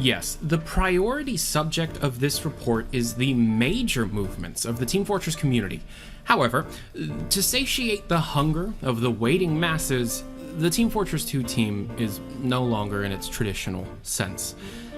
Yes, the priority subject of this report is the major movements of the Team Fortress community. However, to satiate the hunger of the waiting masses, the Team Fortress 2 team is no longer in its traditional sense.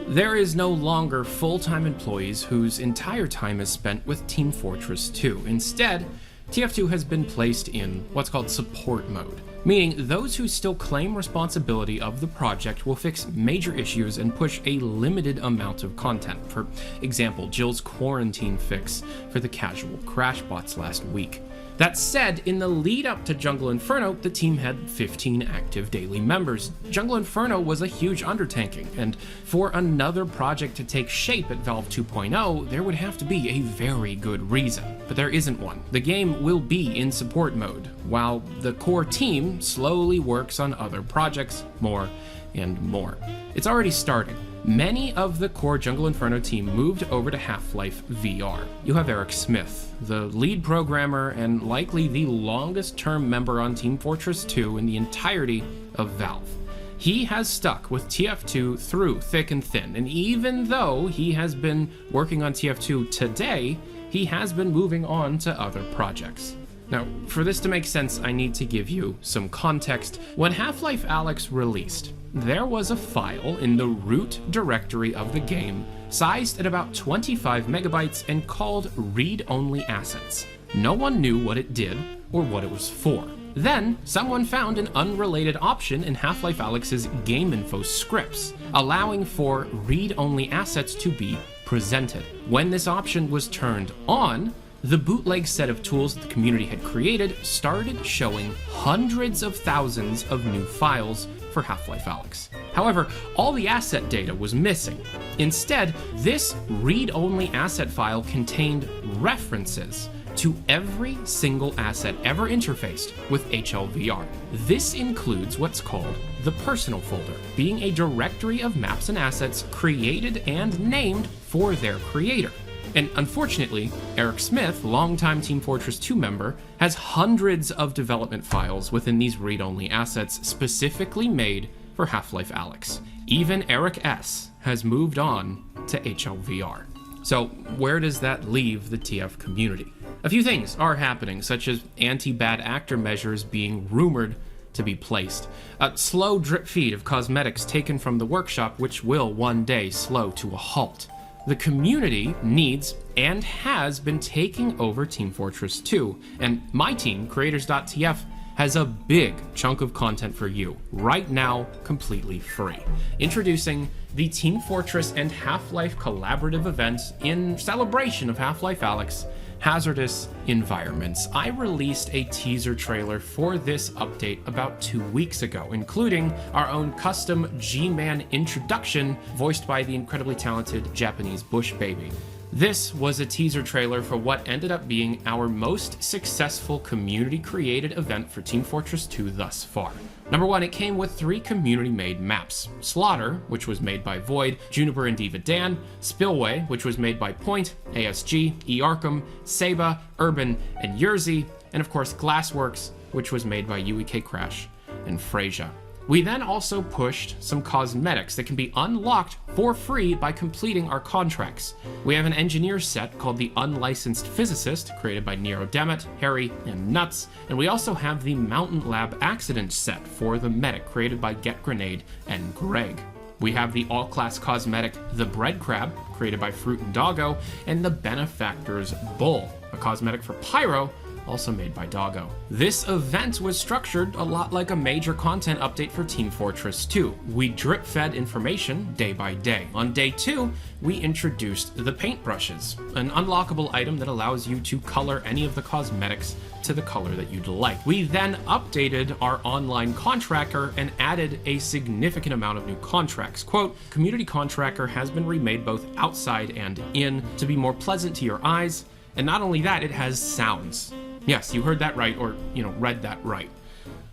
There is no longer full-time employees whose entire time is spent with Team Fortress 2. Instead, TF2 has been placed in what's called support mode, meaning those who still claim responsibility of the project will fix major issues and push a limited amount of content. For example, Jill's quarantine fix for the casual crash bots last week. That said, in the lead up to Jungle Inferno, the team had 15 active daily members. Jungle Inferno was a huge undertaking, and for another project to take shape at Valve 2.0, there would have to be a very good reason. But there isn't one. The game will be in support mode, while the core team slowly works on other projects more and more. It's already starting. Many of the core Jungle Inferno team moved over to Half-Life VR. You have Eric Smith, the lead programmer and likely the longest-term member on Team Fortress 2 in the entirety of Valve. He has stuck with TF2 through thick and thin, and even though he has been working on TF2 today, he has been moving on to other projects. Now, for this to make sense, I need to give you some context. When Half-Life Alyx released, there was a file in the root directory of the game sized at about 25 megabytes and called read-only assets. No one knew what it did or what it was for. Then, someone found an unrelated option in Half-Life Alyx's game info scripts, allowing for read-only assets to be presented. When this option was turned on, the bootleg set of tools that the community had created started showing hundreds of thousands of new files for Half-Life Alyx. However, all the asset data was missing. Instead, this read-only asset file contained references to every single asset ever interfaced with HLVR. This includes what's called the personal folder, being a directory of maps and assets created and named for their creator. And unfortunately, Eric Smith, longtime Team Fortress 2 member, has hundreds of development files within these read-only assets specifically made for Half-Life Alyx. Even Eric S. has moved on to HLVR. So where does that leave the TF community? A few things are happening, such as anti-bad actor measures being rumored to be placed, a slow drip feed of cosmetics taken from the workshop, which will one day slow to a halt. The community needs and has been taking over Team Fortress 2, and my team, Creators.tf, has a big chunk of content for you, right now, completely free. Introducing the Team Fortress and Half-Life collaborative event in celebration of Half-Life Alyx, Hazardous Environments. I released a teaser trailer for this update about 2 weeks ago, including our own custom G-Man introduction, voiced by the incredibly talented Japanese Bush Baby. This was a teaser trailer for what ended up being our most successful community-created event for Team Fortress 2 thus far. Number one, it came with 3 community-made maps. Slaughter, which was made by Void, Juniper and Diva Dan, Spillway, which was made by Point, ASG, E. Arkham, Seba, Urban, and Yerzy, and of course Glassworks, which was made by UEK Crash and Freyja. We then also pushed some cosmetics that can be unlocked for free by completing our contracts. We have an engineer set called the Unlicensed Physicist, created by Nero Demet, Harry, and Nuts, and we also have the Mountain Lab Accident set for the Medic, created by Get Grenade and Greg. We have the all-class cosmetic The Bread Crab, created by Fruit and Doggo, and the Benefactor's Bull, a cosmetic for Pyro, also made by Doggo. This event was structured a lot like a major content update for Team Fortress 2. We drip-fed information day by day. On day 2, we introduced the paintbrushes, an unlockable item that allows you to color any of the cosmetics to the color that you'd like. We then updated our online contractor and added a significant amount of new contracts. Quote, Community Contractor has been remade both outside and in to be more pleasant to your eyes, and not only that, it has sounds. Yes, you heard that right, or, read that right.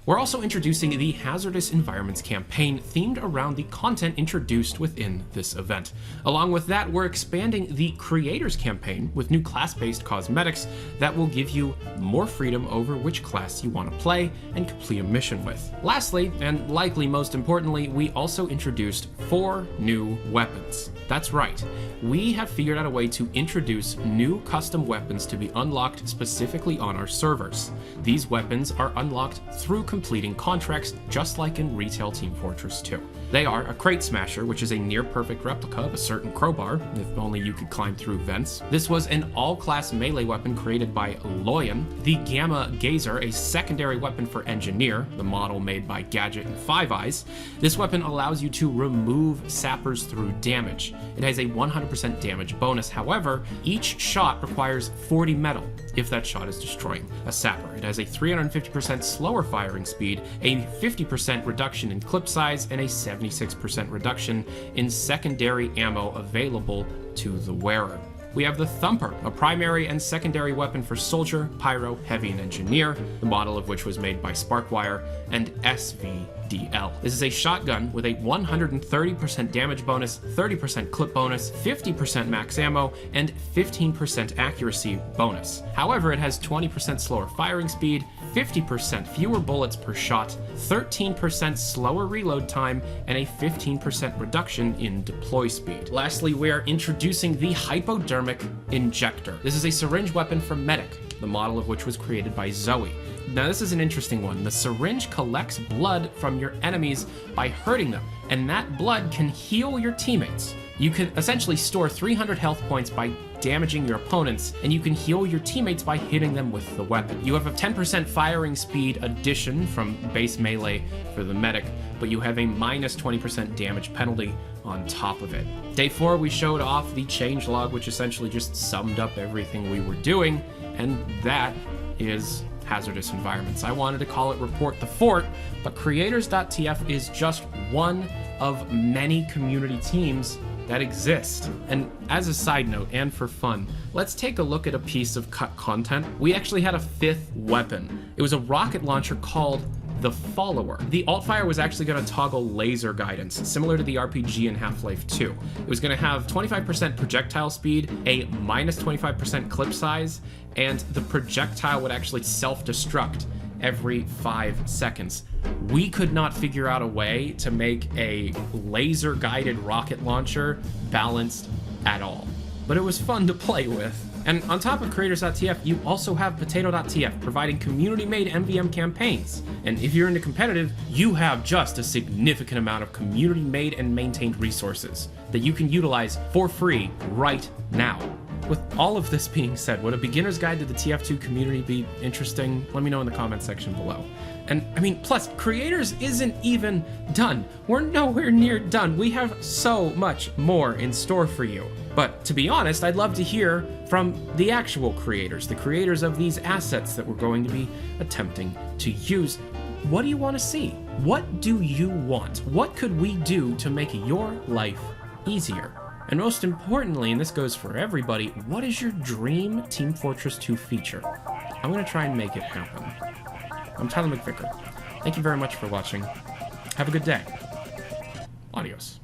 We're also introducing the Hazardous Environments campaign themed around the content introduced within this event. Along with that, we're expanding the Creators campaign with new class-based cosmetics that will give you more freedom over which class you want to play and complete a mission with. Lastly, and likely most importantly, we also introduced 4 new weapons. That's right, we have figured out a way to introduce new custom weapons to be unlocked specifically on our servers. These weapons are unlocked through completing contracts, just like in retail Team Fortress 2. They are a Crate Smasher, which is a near-perfect replica of a certain crowbar, if only you could climb through vents. This was an all-class melee weapon created by Loyan. The Gamma Gazer, a secondary weapon for Engineer, the model made by Gadget and 5-Eyes. This weapon allows you to remove sappers through damage. It has a 100% damage bonus, however, each shot requires 40 metal if that shot is destroying a sapper. It has a 350% slower firing speed, a 50% reduction in clip size, and a 76% reduction in secondary ammo available to the wearer. We have the Thumper, a primary and secondary weapon for Soldier, Pyro, Heavy, and Engineer, the model of which was made by Sparkwire, and SVDL. This is a shotgun with a 130% damage bonus, 30% clip bonus, 50% max ammo, and 15% accuracy bonus. However, it has 20% slower firing speed, 50% fewer bullets per shot, 13% slower reload time, and a 15% reduction in deploy speed. Lastly, we are introducing the Hypodermic Injector. This is a syringe weapon for Medic, the model of which was created by Zoe. Now this is an interesting one. The syringe collects blood from your enemies by hurting them, and that blood can heal your teammates. You can essentially store 300 health points by damaging your opponents, and you can heal your teammates by hitting them with the weapon. You have a 10% firing speed addition from base melee for the medic, but you have a minus 20% damage penalty on top of it. Day 4, we showed off the changelog, which essentially just summed up everything we were doing, and that is Hazardous Environments. I wanted to call it Report the Fort, but Creators.tf is just one of many community teams that exist. And as a side note, and for fun, let's take a look at a piece of cut content. We actually had a 5th weapon. It was a rocket launcher called the Follower. The alt-fire was actually going to toggle laser guidance, similar to the RPG in Half-Life 2. It was going to have 25% projectile speed, a minus 25% clip size, and the projectile would actually self-destruct every 5 seconds. We could not figure out a way to make a laser-guided rocket launcher balanced at all. But it was fun to play with. And on top of Creators.tf, you also have Potato.tf, providing community-made MVM campaigns. And if you're into competitive, you have just a significant amount of community-made and maintained resources that you can utilize for free right now. With all of this being said, would a beginner's guide to the TF2 community be interesting? Let me know in the comment section below. And I mean, plus, Creators isn't even done. We're nowhere near done. We have so much more in store for you. But to be honest, I'd love to hear from the actual creators, the creators of these assets that we're going to be attempting to use. What do you want to see? What do you want? What could we do to make your life easier? And most importantly, and this goes for everybody, what is your dream Team Fortress 2 feature? I'm going to try and make it happen. I'm Tyler McVicker. Thank you very much for watching. Have a good day. Adios.